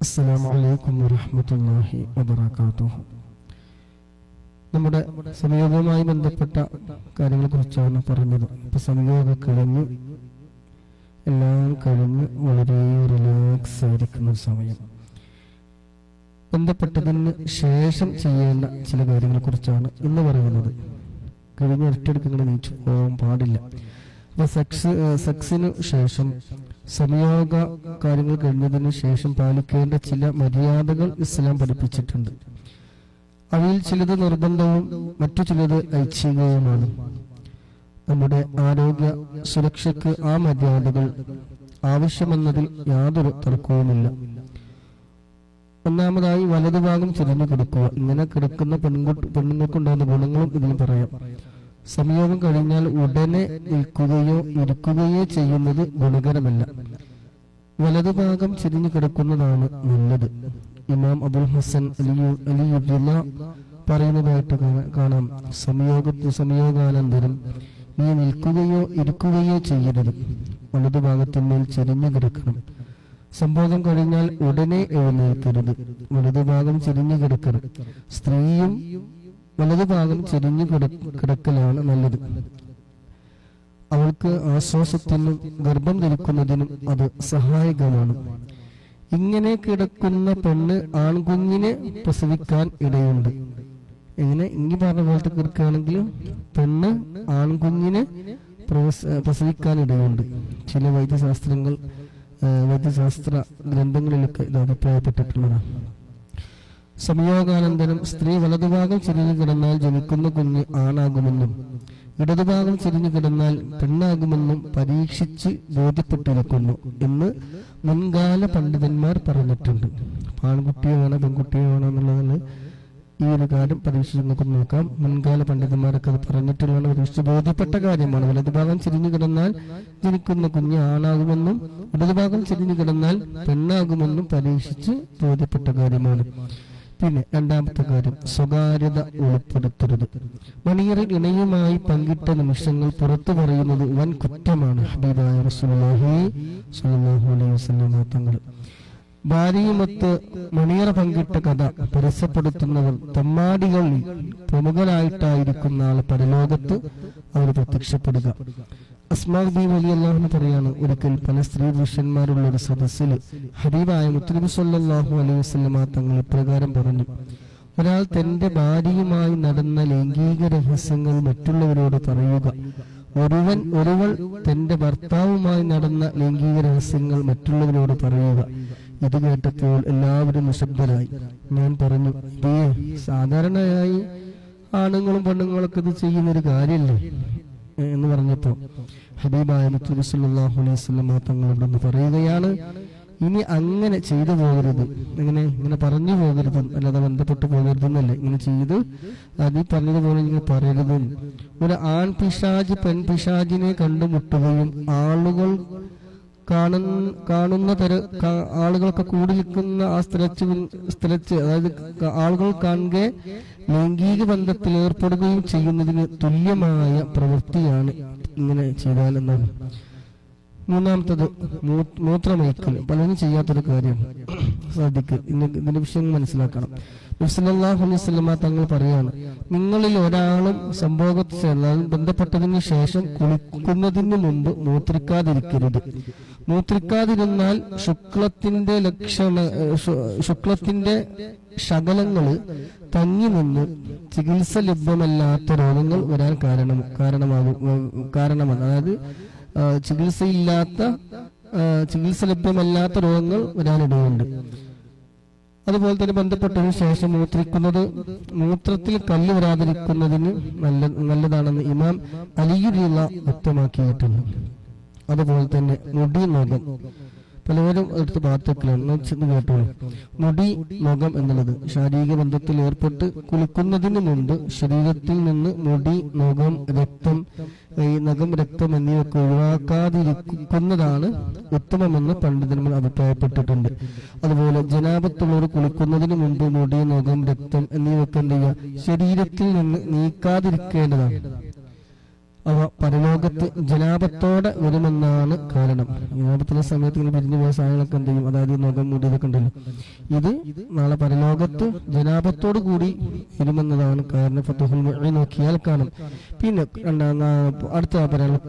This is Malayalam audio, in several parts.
അസ്സലാമു അലൈക്കും വറഹ്മത്തുള്ളാഹി വബറകാതുഹു. നമ്മുടെ സംയോഗവുമായി ബന്ധപ്പെട്ട കാര്യങ്ങളെ കുറിച്ചാണ് പറഞ്ഞത്. ഇപ്പൊ സംയോഗം കഴിഞ്ഞു, എല്ലാം കഴിഞ്ഞ് വളരെ റിലാക്സ് ആയിരിക്കുന്ന സമയം. ബന്ധപ്പെട്ടതിന് ശേഷം ചെയ്യേണ്ട ചില കാര്യങ്ങളെ കുറിച്ചാണ് ഇന്ന് പറയുന്നത്. കഴിഞ്ഞ ഒറ്റയെടുക്ക് ഇങ്ങനെ നീച്ചു പോകാൻ പാടില്ല. അപ്പൊ സെക്സിന് ശേഷം സംയോഗ കാര്യങ്ങൾ കഴിഞ്ഞതിന് ശേഷം പാലിക്കേണ്ട ചില മര്യാദകൾ ഇസ്ലാം പഠിപ്പിച്ചിട്ടുണ്ട്. അവയിൽ ചിലത് നിർബന്ധവും മറ്റു ചിലത് ഐച്ഛികവുമാണ്. നമ്മുടെ ആരോഗ്യ സുരക്ഷയ്ക്ക് ആ മര്യാദകൾ ആവശ്യമെന്നതിൽ യാതൊരു തർക്കവുമില്ല. ഒന്നാമതായി വലതുഭാഗം ചെരിഞ്ഞു കിടക്കുക. ഇങ്ങനെ കിടക്കുന്ന പെണ്ണുങ്ങൾക്കുണ്ടാകുന്ന ഗുണങ്ങളും ഇതിൽ പറയാം. സംയോഗം കഴിഞ്ഞാൽ ഉടനെ നിൽക്കുകയോ ഇരിക്കുകയോ ചെയ്യുന്നത് ഗുണകരമല്ല. വലതുഭാഗം ചെരിഞ്ഞു കിടക്കുന്നതാണ് നല്ലത്. ഇമാം അബുൽ ഹസൻ അലിയുള്ള പറയുന്നതായിട്ട് കാണാം, സംയോഗാനന്തരം നീ നിൽക്കുകയോ ഇരിക്കുകയോ ചെയ്യരുത്, വലതുഭാഗത്തിന്മേൽ ചെരിഞ്ഞു കിടക്കണം. സംഭോഗം കഴിഞ്ഞാൽ ഉടനെ എഴുന്നേൽക്കരുത്, വലതുഭാഗം ചെരിഞ്ഞു കിടക്കണം. സ്ത്രീയും വലതുഭാഗം ചെരിഞ്ഞു കിടക്കലാണ് നല്ലത്. അവൾക്ക് ആശ്വാസത്തിനും ഗർഭം ധരിക്കുന്നതിനും അത് സഹായകമാണ്. ഇങ്ങനെ കിടക്കുന്ന പെണ്ണ് ആൺകുഞ്ഞിനെ പ്രസവിക്കാൻ ഇടയുണ്ട്. എങ്ങനെ ഇങ്ങി പറഞ്ഞ പോലത്തെ കിടക്കുകയാണെങ്കിലും പെണ്ണ് ആൺകുഞ്ഞിനെ പ്രസവിക്കാൻ ഇടയുണ്ട്. ചില വൈദ്യശാസ്ത്ര ഗ്രന്ഥങ്ങളിലൊക്കെ ഇത് അഭിപ്രായപ്പെട്ടിട്ടുള്ളതാണ്. സംയോഗാനന്തരം സ്ത്രീ വലതുഭാഗം ചെരിഞ്ഞു കിടന്നാൽ ജനിക്കുന്ന കുഞ്ഞ് ആണാകുമെന്നും ഇടതുഭാഗം ചെരിഞ്ഞു കിടന്നാൽ പെണ്ണാകുമെന്നും പരീക്ഷിച്ച് ബോധ്യപ്പെട്ടിരിക്കുന്നു എന്ന് മുൻകാല പണ്ഡിതന്മാർ പറഞ്ഞിട്ടുണ്ട്. ആൺകുട്ടിയോ വേണോ പെൺകുട്ടിയോ വേണോ എന്നുള്ളതിന് ഈ ഒരു കാര്യം പരീക്ഷിച്ച് നമുക്ക് നോക്കാം. മുൻകാല പണ്ഡിതന്മാരൊക്കെ അത് പറഞ്ഞിട്ടുള്ളതാണ്, പരീക്ഷിച്ച് ബോധ്യപ്പെട്ട കാര്യമാണ്. വലതുഭാഗം ചെരിഞ്ഞു കിടന്നാൽ ജനിക്കുന്ന കുഞ്ഞ് ആണാകുമെന്നും ഇടതുഭാഗം ചെരിഞ്ഞു കിടന്നാൽ പെണ്ണാകുമെന്നും പരീക്ഷിച്ച് ബോധ്യപ്പെട്ട കാര്യമാണ്. പിന്നെ രണ്ടാമത്തെ കാര്യം, സ്വകാര്യത ഉൾപ്പെടുത്തരുത്. മണിയറിൽ ഇണയുമായി പങ്കിട്ട നിമിഷങ്ങൾ പുറത്തു പറയുന്നത് വൻ കുറ്റമാണ്. ഹബീബായ റസൂലുള്ളാഹി സ്വല്ലല്ലാഹു അലൈഹി വസല്ലം തങ്ങൾ ഭാര്യയുമൊത്ത് മണിയറ പങ്കിട്ട കഥ പരസ്യപ്പെടുത്തുന്നവർ തമ്മാടികളിൽ പ്രമുഖരായിട്ടായിരിക്കും നാളെ പരലോകത്ത് അവർ പ്രത്യക്ഷപ്പെടുക. അസ്മാ ബീവി റളിയല്ലാഹു അൻഹ പറയാണ്, ഒരിക്കൽ പല സ്ത്രീ പുരുഷന്മാരുള്ള ഒരു സദസ്സിൽ ഹബീബായ മുത്തുനബി സ്വല്ലല്ലാഹു അലൈഹി വസല്ലം തങ്ങൾ ഇപ്രകാരം പറഞ്ഞു, ഒരാൾ തന്റെ ഭാര്യയുമായി നടന്ന ലൈംഗിക രഹസ്യങ്ങൾ മറ്റുള്ളവരോട് പറയുക. ഒരുവൾ തന്റെ ഭർത്താവുമായി നടന്ന ലൈംഗിക രഹസ്യങ്ങൾ മറ്റുള്ളവരോട് പറയുക. ഇത് കേട്ടപ്പോൾ എല്ലാവരും നിശബ്ദരായി. ഞാൻ പറഞ്ഞു, സാധാരണയായി ആണുങ്ങളും പെണ്ണുങ്ങളൊക്കെ ഇത് ചെയ്യുന്നൊരു കാര്യമല്ലേ എന്ന് പറഞ്ഞപ്പോ ഹബീബായ മുത്തുനബി സല്ലല്ലാഹു അലൈഹി വസല്ലം തങ്ങളോടൊന്ന് പറയുകയാണ്, ഇനി അങ്ങനെ ചെയ്തു പോകരുത്. ഇങ്ങനെ പറഞ്ഞു പോകരുത്, അല്ലാതെ ബന്ധപ്പെട്ടു പോകരുതെന്നല്ലേ, ഇങ്ങനെ ചെയ്ത് അത് പറഞ്ഞതുപോലെ ഇങ്ങനെ പറയരുത്. ഒരു ആൺ പിശാജ് പെൺ പിശാജിനെ കണ്ടുമുട്ടുകയും ആളുകൾ കാണുന്ന ആളുകളൊക്കെ കൂടി നിൽക്കുന്ന ആ സ്ഥലത്ത് അതായത് ആളുകൾ കാണുക ലൈംഗിക ബന്ധത്തിൽ ഏർപ്പെടുകയും ചെയ്യുന്നതിന് തുല്യമായ പ്രവൃത്തിയാണ് ഇങ്ങനെ ചെയ്താൽ എന്നാണ്. മൂന്നാമത്തത് മൂത്രമയക്കൽ, പലരും ചെയ്യാത്തൊരു കാര്യം. ശ്രദ്ധിക്കുക, ഇതിന്റെ വിഷയം മനസ്സിലാക്കണം. നബി സല്ലല്ലാഹു അലൈഹി വസല്ലം തങ്ങൾ പറയാണ്, നിങ്ങളിൽ ഒരാളും സംഭോഗത്തിൽ ബന്ധപ്പെട്ടതിന് ശേഷം കുളിക്കുന്നതിന് മുമ്പ് മൂത്രിക്കാതിരിക്കരുത്. മൂത്രിക്കാതിരുന്നാൽ ശുക്ലത്തിന്റെ ശകലങ്ങള് തങ്ങി നിന്ന് ചികിത്സ ലഭ്യമല്ലാത്ത രോഗങ്ങൾ വരാൻ കാരണമാണ്. അതായത് ചികിത്സ ലഭ്യമല്ലാത്ത രോഗങ്ങൾ വരാനിടയുണ്ട്. അതുപോലെ തന്നെ ബന്ധപ്പെട്ടതിന് ശേഷം മൂത്രത്തിൽ കല്ല് വരാതിരിക്കുന്നതിന് നല്ലതാണെന്ന് ഇമാം അലിയുള്ള വ്യക്തമാക്കിയിട്ടുണ്ട്. അതുപോലെ തന്നെ മുടി നഖം, പലവരും എടുത്ത് പാത്രത്തിലാണ് കേട്ടോളൂ. മുടി നഖം എന്നുള്ളത് ശാരീരിക ബന്ധത്തിൽ ഏർപ്പെട്ട് കുളിക്കുന്നതിന് മുമ്പ് ശരീരത്തിൽ നിന്ന് മുടി രക്തം എന്നിവയൊക്കെ ഒഴിവാക്കാതിരിക്കുന്നതാണ് ഉത്തമമെന്ന് പണ്ഡിതന്മാർ അഭിപ്രായപ്പെട്ടിട്ടുണ്ട്. അതുപോലെ ജനാപത്തുള്ളവർ കുളിക്കുന്നതിന് മുമ്പ് മുടി നഖം രക്തം എന്നിവയൊക്കെ എന്ത് ചെയ്യുക, ശരീരത്തിൽ നിന്ന് നീക്കാതിരിക്കേണ്ടതാണ്. അവ പരലോകത്ത് ജനാപത്തോടെ വരുമെന്നാണ് കാരണം. ജനാപത്തുള്ള സമയത്ത് ഇങ്ങനെ പിരിഞ്ഞു പോയ സാധനങ്ങളൊക്കെ എന്ത് ചെയ്യും, അതായത് മുഖം മൂടിയതൊക്കെ ഉണ്ടല്ലോ, ഇത് നാളെ പരലോകത്ത് ജനാപത്തോടു കൂടി വരുമെന്നതാണ് കാരണം. ഫതുഹുൽ മുഈൻ നോക്കിയാൽ കാണും. പിന്നെ അടുത്ത പറയാനുള്ള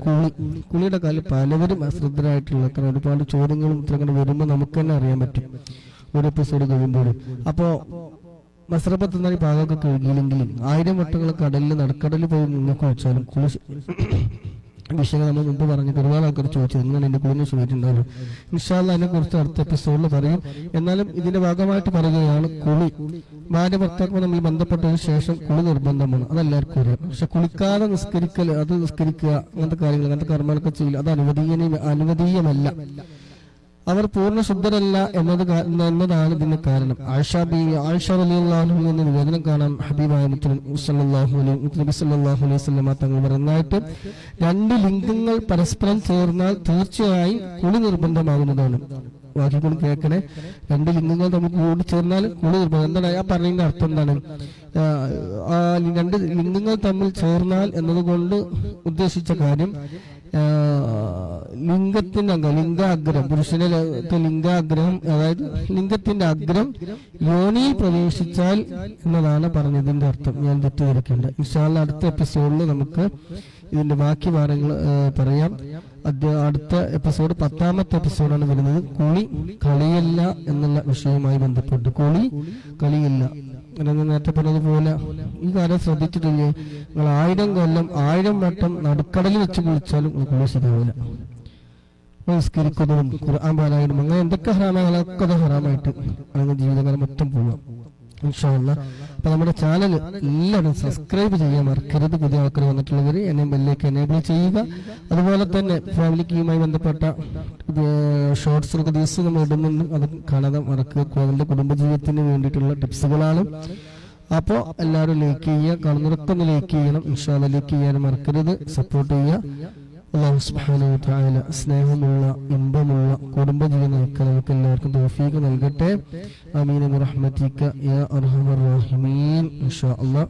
കുളിയുടെ കാലിൽ പലവരും അശ്രദ്ധരായിട്ടുള്ള, കാരണം ഒരുപാട് ചോദ്യങ്ങളും ഉത്തരങ്ങളും വരുമ്പോൾ നമുക്ക് തന്നെ അറിയാൻ പറ്റും ഒരു എപ്പിസോഡ് കഴിയുമ്പോൾ. അപ്പോ മസ്രബത്ത് എന്നാൽ പാകമൊക്കെ കഴുകിയില്ലെങ്കിൽ 1000 വട്ടങ്ങൾ നടുക്കടലിൽ പോയി മുങ്ങൊക്കെ വെച്ചാലും കുളി വിഷയം നമ്മൾ മുമ്പ് പറഞ്ഞു. ഒരുപാട് ആൾക്കാർ ചോദിച്ചത് ഇങ്ങനെ എന്റെ കുളിന് ചോദിച്ചിട്ടുണ്ടാവും. ഇൻഷാ അല്ലാഹ് അതിനെ കുറിച്ച് അടുത്ത എപ്പിസോഡിൽ പറയും. എന്നാലും ഇതിന്റെ ഭാഗമായിട്ട് പറയുകയാണ്, ഭാര്യ ഭർത്താക്കൾ തമ്മിൽ ബന്ധപ്പെട്ടതിന് ശേഷം കുളി നിർബന്ധമാണ്, അതെല്ലാവർക്കും അറിയാം. പക്ഷെ കുളിക്കാതെ നിസ്കരിക്കുക അങ്ങനത്തെ കാര്യങ്ങൾ, അങ്ങനത്തെ കർമ്മങ്ങളൊക്കെ ചെയ്യില്ല, അത് അനുവദീയമല്ല. അവർ പൂർണ്ണ ശുദ്ധരല്ല എന്നതാണ് ഇതിന് കാരണം. ആയിഷ റളിയല്ലാഹു അൻഹ എന്ന നിവേദനം കാണാം. ഹബീബായ നബി സല്ലല്ലാഹു അലൈഹി വസല്ലം തങ്ങൾ പറയുന്നതായിട്ട്, 2 ലിംഗങ്ങൾ പരസ്പരം ചേർന്നാൽ തീർച്ചയായും കുളി നിർബന്ധമാകുന്നതാണ്. ബാക്കി കൂടി കേൾക്കണേ. 2 ലിംഗങ്ങൾ തമ്മിൽ കൂടി ചേർന്നാൽ കുളി നിർബന്ധം. എന്താണ് ആ പറഞ്ഞതിന്റെ അർത്ഥം? എന്താണ് 2 ലിംഗങ്ങൾ തമ്മിൽ ചേർന്നാൽ എന്നതുകൊണ്ട് ഉദ്ദേശിച്ച കാര്യം, ലിംഗാഗ്രം, പുരുഷന്റെ ലിംഗാഗ്രഹം, അതായത് ലിംഗത്തിന്റെ അഗ്രം യോനിയിൽ പ്രവേശിച്ചാൽ എന്നതാണ് പറഞ്ഞതിന്റെ അർത്ഥം. ഞാൻ തെറ്റിദ്ധരിക്കേണ്ട. ഇൻഷാ അല്ലാഹ് അടുത്ത എപ്പിസോഡിൽ നമുക്ക് ഇതിന്റെ ബാക്കി ഭാഗങ്ങൾ പറയാം. അടുത്ത എപ്പിസോഡ് 10ാമത്തെ എപ്പിസോഡാണ് വരുന്നത്. കളിയല്ല എന്നുള്ള വിഷയവുമായി ബന്ധപ്പെട്ട്. കളിയില്ല. നേരത്തെ പറഞ്ഞതുപോലെ ഈ കാര്യം ശ്രദ്ധിച്ചിട്ടില്ലേ, നിങ്ങൾ 1000 കൊല്ലം 1000 വട്ടം നടുക്കടലിൽ വെച്ച് കുളിച്ചാലും കുളി ശരിയാവില്ല. നിസ്കരിക്കുന്നതും ഖുർആൻ പാരായണം അങ്ങനെ എന്തൊക്കെ ഹറാമകളൊക്കെ ഹറാമായിട്ട് അല്ലെങ്കിൽ ജീവിതകാലം മൊത്തം പോവാം. ഇൻഷാ അല്ലാഹ്. അപ്പൊ നമ്മുടെ ചാനൽ എല്ലാവരും സബ്സ്ക്രൈബ് ചെയ്യാൻ മറക്കരുത്. പുതിയ ആൾക്കാർ വന്നിട്ടുള്ളവർ എന്നെ ബെല്ലേക്ക് എനേബിൾ ചെയ്യുക. അതുപോലെ തന്നെ ഫാമിലിക്കുമായി ബന്ധപ്പെട്ട ഷോർട്സുകളൊക്കെ ദിവസം നമ്മൾ ഇടുന്നുണ്ട്, അത് കാണാതെ മറക്കുക. അവരുടെ കുടുംബജീവിതത്തിന് വേണ്ടിയിട്ടുള്ള ടിപ്സുകളാണ്. അപ്പോൾ എല്ലാവരും ലൈക്ക് ചെയ്യുക, കാണുന്നവരൊക്കെ ഒന്ന് ലൈക്ക് ചെയ്യണം. ഇൻഷാ അല്ലാഹ് ലൈക്ക് ചെയ്യാനും മറക്കരുത്. സപ്പോർട്ട് ചെയ്യുക. അല്ലാഹു സുബ്ഹാനഹു വ തആല സ്നേഹമുള്ള ഇമ്പമുള്ള കുടുംബജീവിതം നയിക്കാൻ നമുക്ക് എല്ലാവർക്കും തൗഫീഖ് നൽകട്ടെ. ആമീൻ ബിറഹ്മതിക യാ അർഹമർ റഹീമീൻ. ഇൻഷാ അല്ലാഹ്.